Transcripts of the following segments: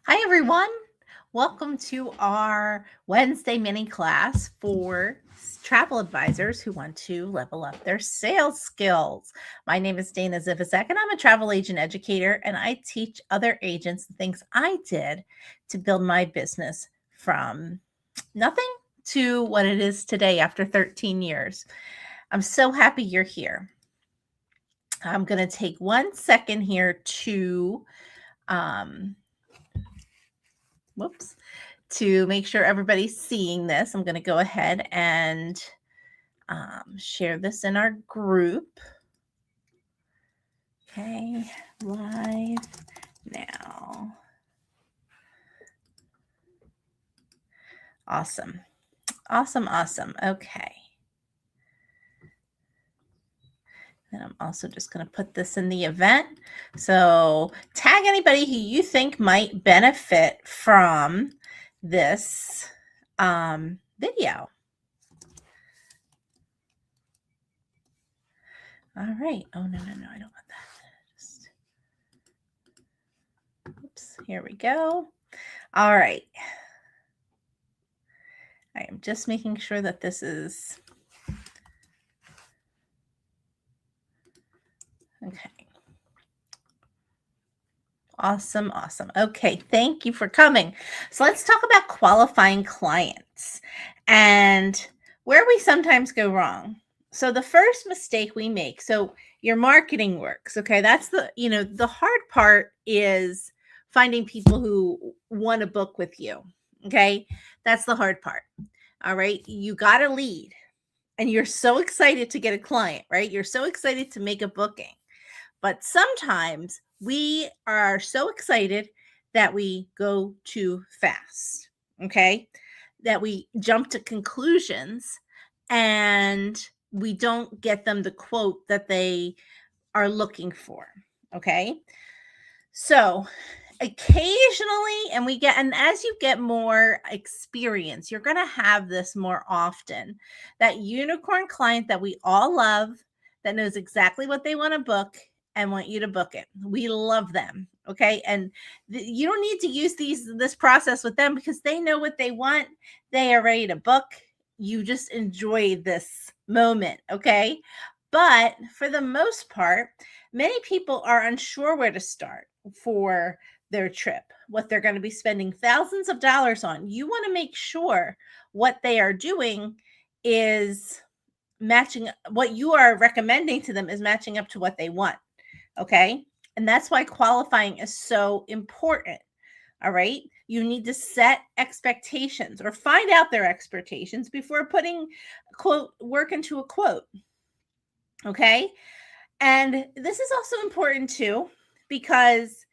Hi, everyone. Welcome to our Wednesday mini class for travel advisors who want to level up their sales skills. My name is Dana Zivasek, and I'm a travel agent educator, and I teach other agents the things I did to build my business from nothing to what it is today after 13 years. I'm so happy you're here. I'm going to take 1 second here to um, whoops, to make sure everybody's seeing this. I'm going to go ahead and share this in our group. Okay, live now. Awesome. Awesome. Okay. And I'm also just going to put this in the event. So tag anybody who you think might benefit from this video. All right. Oh, no, I don't want that. Oops, here we go. All right. I am just making sure that this is okay. Awesome. Okay, thank you for coming. So let's talk about qualifying clients and where we sometimes go wrong. So the first mistake we make, so your marketing works, okay? That's the hard part is finding people who want to book with you, okay? That's the hard part. All right, you got a lead and you're so excited to get a client, right? You're so excited to make a booking. But sometimes we are so excited that we go too fast, okay? That we jump to conclusions and we don't get them the quote that they are looking for, okay? So, occasionally, and as you get more experience, you're going to have this more often. That unicorn client that we all love, that knows exactly what they want to book and want you to book it. We love them, okay? And you don't need to use this process with them because they know what they want. They are ready to book. You just enjoy this moment, okay? But for the most part, many people are unsure where to start for their trip, what they're going to be spending thousands of dollars on. You want to make sure what they are doing is matching, what you are recommending to them is matching up to what they want. Okay. And that's why qualifying is so important. All right. You need to set expectations or find out their expectations before putting quote work into a quote. Okay. And this is also important too, because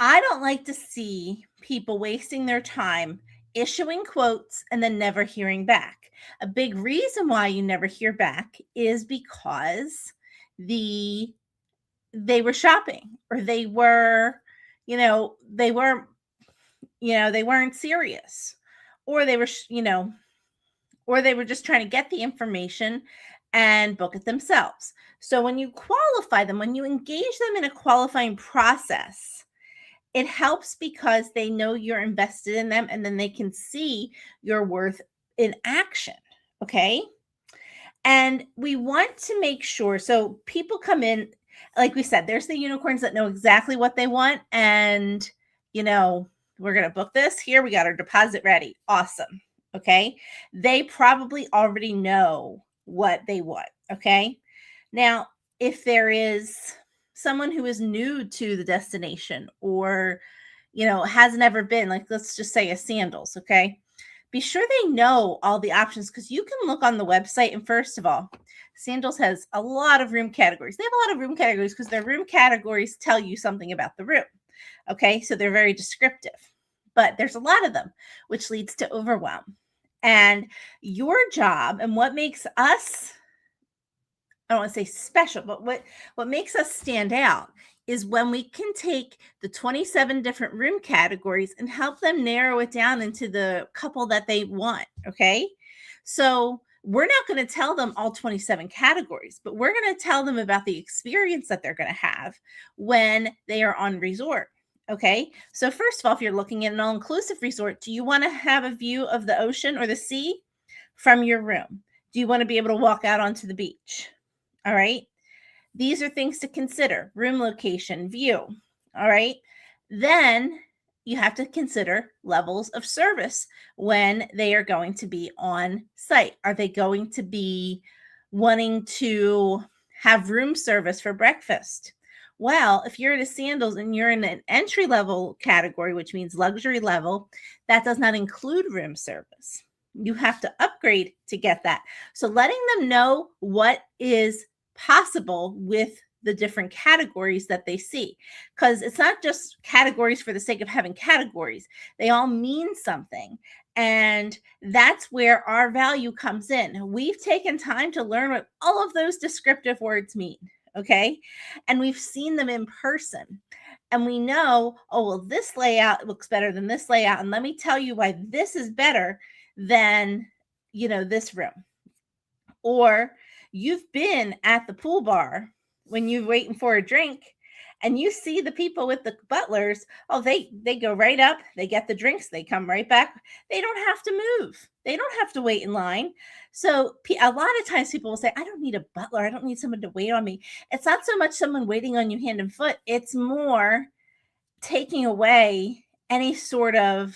I don't like to see people wasting their time issuing quotes and then never hearing back. A big reason why you never hear back is because they were shopping, or they were, they weren't, they weren't serious, or they were, or they were just trying to get the information and book it themselves. So when you qualify them, when you engage them in a qualifying process, it helps because they know you're invested in them and then they can see your worth in action. Okay. And we want to make sure, so people come in, like we said, there's the unicorns that know exactly what they want. And, we're going to book this. Here, we got our deposit ready. Awesome. Okay. They probably already know what they want. Okay. Now, if there is someone who is new to the destination, or, has never been, like, let's just say a sandals. Okay. Be sure they know all the options, because you can look on the website. And first of all, Sandals has a lot of room categories. They have a lot of room categories because their room categories tell you something about the room. Okay, so they're very descriptive, but there's a lot of them, which leads to overwhelm. And your job, and what makes us, I don't want to say special, but what makes us stand out is when we can take the 27 different room categories and help them narrow it down into the couple that they want. Okay. So we're not going to tell them all 27 categories, but we're going to tell them about the experience that they're going to have when they are on resort. Okay. So first of all, if you're looking at an all-inclusive resort, do you want to have a view of the ocean or the sea from your room? Do you want to be able to walk out onto the beach? All right. These are things to consider: room location, view. All right. Then you have to consider levels of service when they are going to be on site. Are they going to be wanting to have room service for breakfast? Well, if you're at a Sandals and you're in an entry level category, which means luxury level, that does not include room service. You have to upgrade to get that. So letting them know what is possible with the different categories that they see, because it's not just categories for the sake of having categories. They all mean something. And that's where our value comes in. We've taken time to learn what all of those descriptive words mean. Okay. And we've seen them in person. And we know, oh, well, this layout looks better than this layout. And let me tell you why this is better than, this room. Or you've been at the pool bar when you're waiting for a drink and you see the people with the butlers. Oh, they go right up, they get the drinks, they come right back. They don't have to move. They don't have to wait in line. So a lot of times people will say, I don't need a butler. I don't need someone to wait on me. It's not so much someone waiting on you hand and foot. It's more taking away any sort of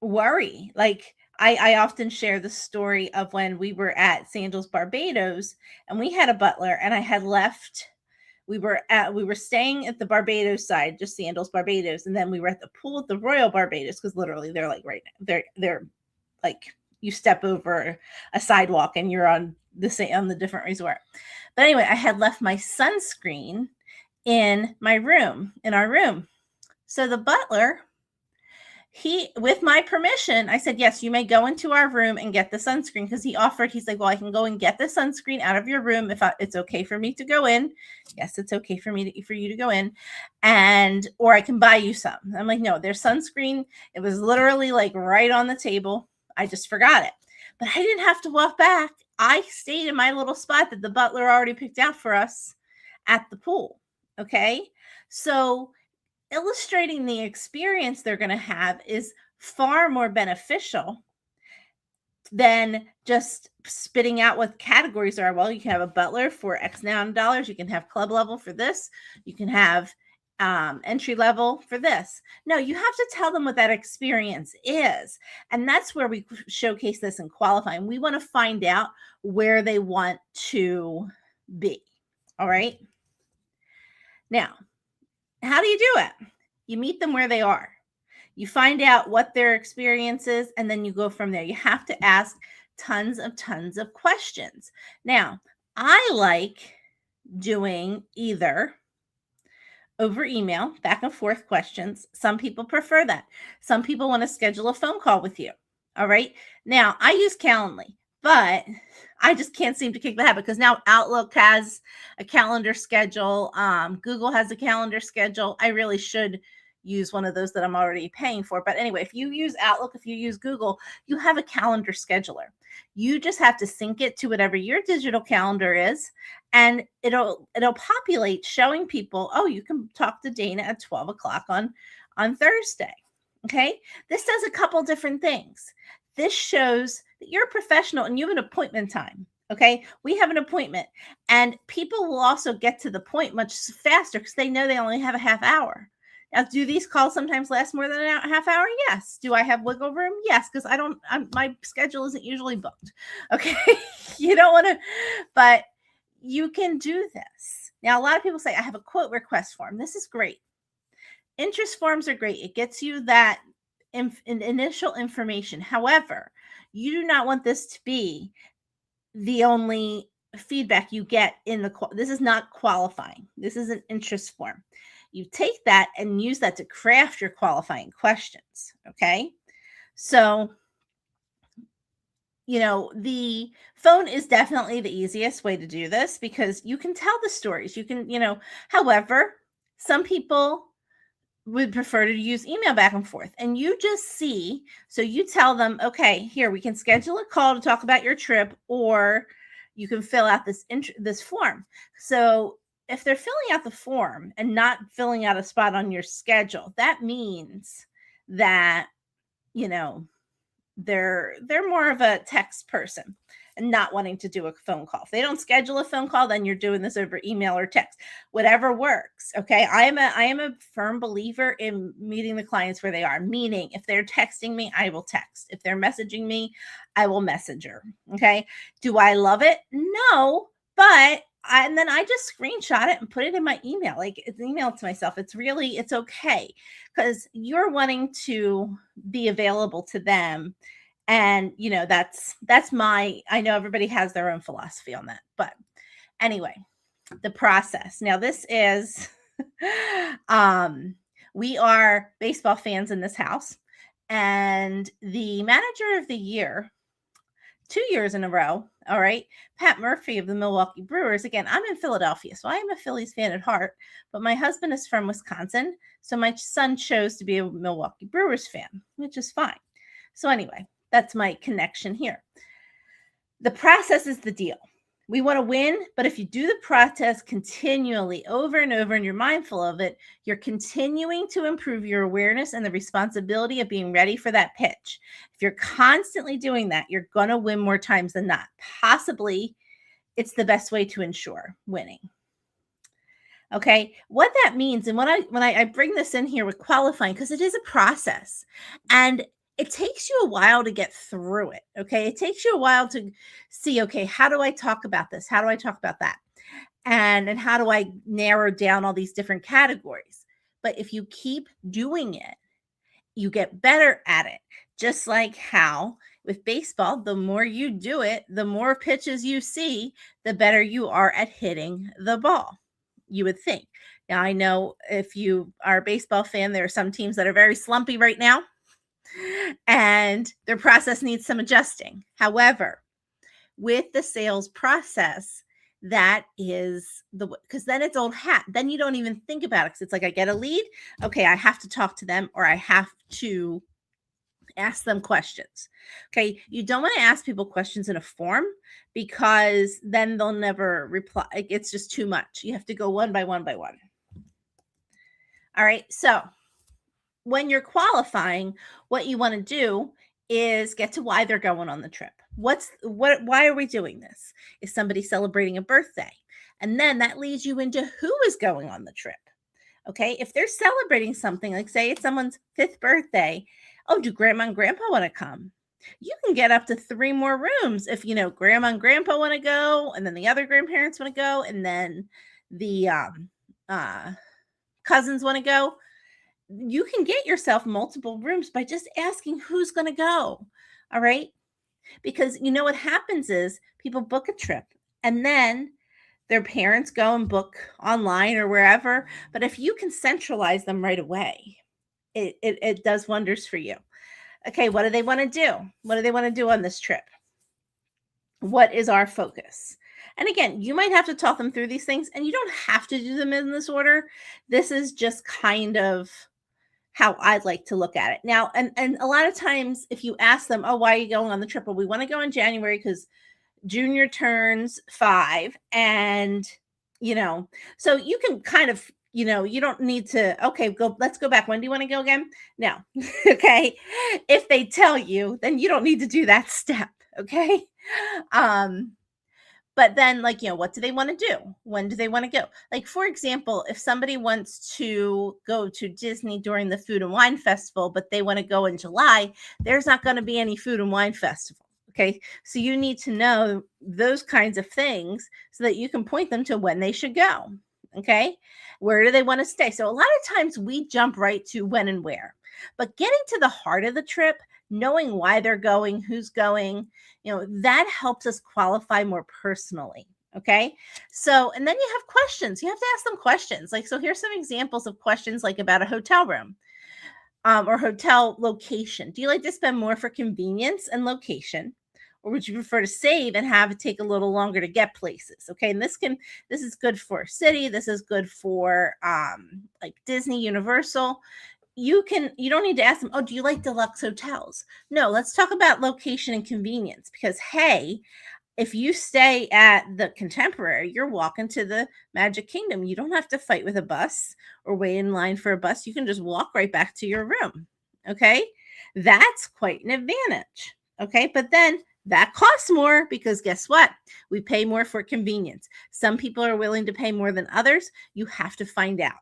worry. Like I often share the story of when we were at Sandals Barbados and we had a butler, and I had left. We were staying at the Barbados side, just Sandals Barbados, and then we were at the pool at the Royal Barbados, because literally they're like right now. They're like, you step over a sidewalk and you're on the different resort. But anyway, I had left my sunscreen in our room. So the butler, with my permission, I said, yes, you may go into our room and get the sunscreen, because he's like, well, I can go and get the sunscreen out of your room if it's okay for me to go in. Yes, it's okay for you to go in, or I can buy you some. I'm like, no, there's sunscreen. It was literally like right on the table. I just forgot it, but I didn't have to walk back. I stayed in my little spot that the butler already picked out for us at the pool. Okay. So illustrating the experience they're going to have is far more beneficial than just spitting out what categories are. Well, you can have a butler for X amount of dollars. You can have club level for this. You can have entry level for this. No, you have to tell them what that experience is. And that's where we showcase this in qualifying. We want to find out where they want to be. All right. Now, how do you do it? You meet them where they are. You find out what their experience is, and then you go from there. You have to ask tons of questions. Now, I like doing either over email, back and forth questions. Some people prefer that. Some people want to schedule a phone call with you. All right. Now, I use Calendly, but I just can't seem to kick the habit, because now Outlook has a calendar schedule. Google has a calendar schedule. I really should use one of those that I'm already paying for. But anyway, if you use Outlook, if you use Google, you have a calendar scheduler. You just have to sync it to whatever your digital calendar is, and it'll populate showing people, oh, you can talk to Dana at 12 o'clock on Thursday. Okay. This does a couple different things. This shows that you're a professional and you have an appointment time. Okay. We have an appointment, and people will also get to the point much faster because they know they only have a half hour. Now, do these calls sometimes last more than a half hour? Yes. Do I have wiggle room? Yes, because my schedule isn't usually booked. Okay. You don't want to, but you can do this. Now, a lot of people say, I have a quote request form. This is great. Interest forms are great. It gets you that initial information. However, you do not want this to be the only feedback you get this is not qualifying. This is an interest form. You take that and use that to craft your qualifying questions. Okay. So, the phone is definitely the easiest way to do this, because you can tell the stories. You can, however, some people would prefer to use email back and forth, and you just see. So you tell them, okay, here, we can schedule a call to talk about your trip, or you can fill out this form. So if they're filling out the form and not filling out a spot on your schedule, that means that, you know, they're more of a text person and not wanting to do a phone call. If they don't schedule a phone call, then you're doing this over email or text. Whatever works. Okay. I am a firm believer in meeting the clients where they are. Meaning if they're texting me, I will text. If they're messaging me, I will message her. Okay. Do I love it? No, but and then I just screenshot it and put it in my email. Like it's email it to myself. It's okay because you're wanting to be available to them. And that's my I know everybody has their own philosophy on that. But anyway, the process. Now this is um we are baseball fans in this house, and the manager of the year 2 years in a row. All right. Pat Murphy of the Milwaukee Brewers. Again, I'm in Philadelphia, so I am a Phillies fan at heart, but my husband is from Wisconsin. So my son chose to be a Milwaukee Brewers fan, which is fine. So anyway, that's my connection here. The process is the deal. We want to win, but if you do the process continually over and over and you're mindful of it, you're continuing to improve your awareness and the responsibility of being ready for that pitch. If you're constantly doing that, you're going to win more times than not. Possibly, it's the best way to ensure winning. Okay, what that means, and when I bring this in here with qualifying, because it is a process, and it takes you a while to get through it. Okay, it takes you a while to see, okay, how do I talk about this? How do I talk about that? And how do I narrow down all these different categories? But if you keep doing it, you get better at it. Just like how with baseball, the more you do it, the more pitches you see, the better you are at hitting the ball. You would think. Now, I know if you are a baseball fan, there are some teams that are very slumpy right now, and their process needs some adjusting. However, with the sales process, that is because then it's old hat. Then you don't even think about it because it's like, I get a lead. Okay, I have to talk to them, or I have to ask them questions. Okay, you don't want to ask people questions in a form because then they'll never reply. It's just too much. You have to go one by one by one. All right, so when you're qualifying, what you want to do is get to why they're going on the trip. Why are we doing this? Is somebody celebrating a birthday? And then that leads you into who is going on the trip. Okay, if they're celebrating something, like say it's someone's 5th birthday, oh, do grandma and grandpa want to come? You can get up to 3 more rooms if grandma and grandpa want to go, and then the other grandparents want to go, and then the cousins want to go. You can get yourself multiple rooms by just asking who's going to go. All right, because what happens is people book a trip and then their parents go and book online or wherever. But if you can centralize them right away, it does wonders for you. Okay, what do they want to do? What do they want to do on this trip? What is our focus? And again, you might have to talk them through these things, and you don't have to do them in this order. This is just kind of how I'd like to look at it. Now, and a lot of times if you ask them, oh, why are you going on the trip? Well, we want to go in January because Junior turns 5, and so you can kind of you don't need to, okay, let's go back. When do you want to go again? No. Okay, if they tell you, then you don't need to do that step. Okay, but then what do they want to do? When do they want to go? Like, for example, if somebody wants to go to Disney during the Food and Wine Festival, but they want to go in July, there's not going to be any Food and Wine Festival. Okay, so you need to know those kinds of things so that you can point them to when they should go. Okay, where do they want to stay? So a lot of times we jump right to when and where, but getting to the heart of the trip, knowing why they're going, who's going, that helps us qualify more personally. Okay, so and then you have questions. You have to ask them questions. So here's some examples of questions about a hotel room. Or hotel location. Do you like to spend more for convenience and location? Or would you prefer to save and have it take a little longer to get places? Okay, and this is good for city. This is good for Disney, Universal. You don't need to ask them, oh, do you like deluxe hotels? No, let's talk about location and convenience because, hey, If you stay at the Contemporary, you're walking to the Magic Kingdom. You don't have to fight with a bus or wait in line for a bus. You can just walk right back to your room. Okay. That's quite an advantage. Okay. But then that costs more because guess what? We pay more for convenience. Some people are willing to pay more than others. You have to find out.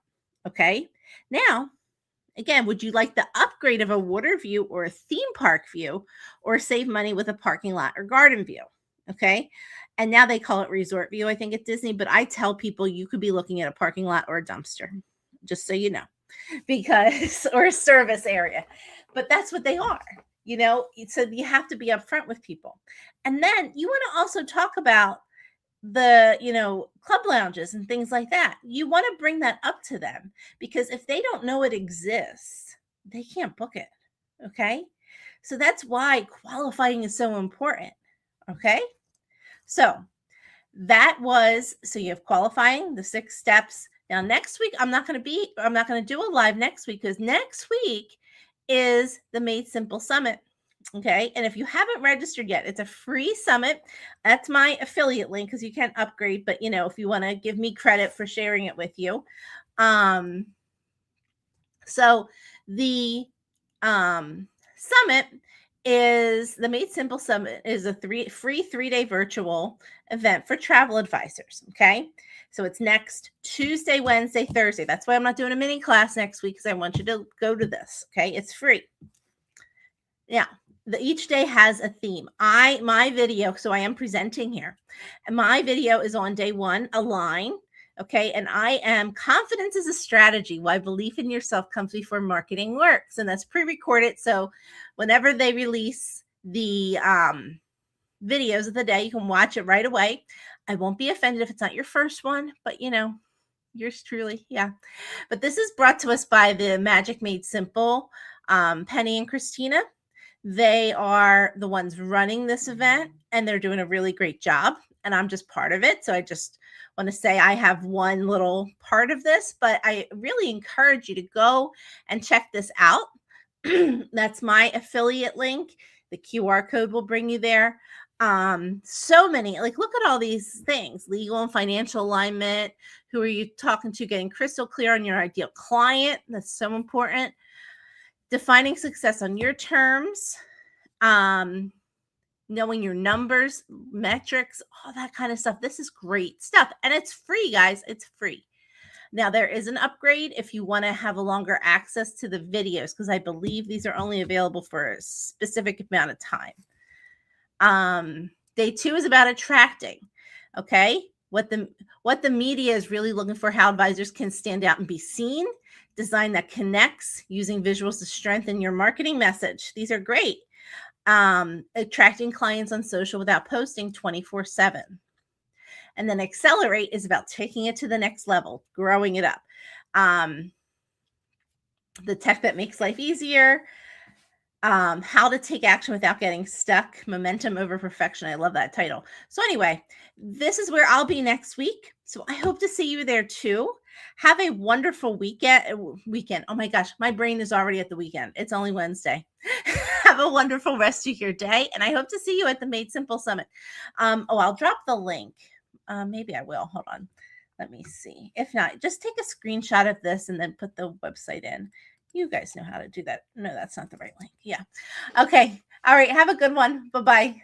Okay. Now, again, would you like the upgrade of a water view or a theme park view, or save money with a parking lot or garden view? Okay. And now they call it resort view, I think, at Disney. But I tell people you could be looking at a parking lot or a dumpster, just so you know, because, or a service area. But that's what they are, So you have to be upfront with people. And then you want to also talk about the club lounges and things like that. You want to bring that up to them, because if they don't know it exists, they can't book it. Okay. So that's why qualifying is so important. Okay. So so you have qualifying, the 6 steps. Now next week I'm not going to do a live next week, because next week is the Made Simple Summit. Okay. And if you haven't registered yet, it's a free summit. That's my affiliate link, because you can't upgrade, but if you want to give me credit for sharing it with you. So the summit is the Made Simple Summit is a free 3-day virtual event for travel advisors. Okay. So it's next Tuesday, Wednesday, Thursday. That's why I'm not doing a mini class next week, because I want you to go to this. Okay. It's free. Now, each day has a theme. My video, so I am presenting here, and my video is on day 1, Align. Okay. And I am Confidence is a Strategy, Why Belief in Yourself Comes Before Marketing Works. And that's pre-recorded. So whenever they release the videos of the day, you can watch it right away. I won't be offended if it's not your first one, but yours truly. Yeah. But this is brought to us by the Magic Made Simple, Penny and Christina. They are the ones running this event, and they're doing a really great job. And I'm just part of it. So I just want to say I have one little part of this, but I really encourage you to go and check this out. That's my affiliate link. The QR code will bring you there. So many, look at all these things: legal and financial alignment. Who are you talking to? Getting crystal clear on your ideal client. That's so important. Defining success on your terms, knowing your numbers, metrics, all that kind of stuff. This is great stuff. And it's free, guys. It's free. Now, there is an upgrade if you want to have a longer access to the videos, because I believe these are only available for a specific amount of time. Day 2 is about attracting. Okay. What the media is really looking for, how advisors can stand out and be seen. Design that connects, using visuals to strengthen your marketing message. These are great. Attracting clients on social without posting 24/7. And then Accelerate is about taking it to the next level, growing it up. The tech that makes life easier. How to take action without getting stuck. Momentum over perfection. I love that title. So anyway, this is where I'll be next week. So I hope to see you there too. Have a wonderful weekend. Oh my gosh, my brain is already at the weekend. It's only Wednesday. Have a wonderful rest of your day. And I hope to see you at the Made Simple Summit. I'll drop the link. Maybe I will. Hold on. Let me see. If not, just take a screenshot of this and then put the website in. You guys know how to do that. No, that's not the right link. Yeah. Okay. All right. Have a good one. Bye-bye.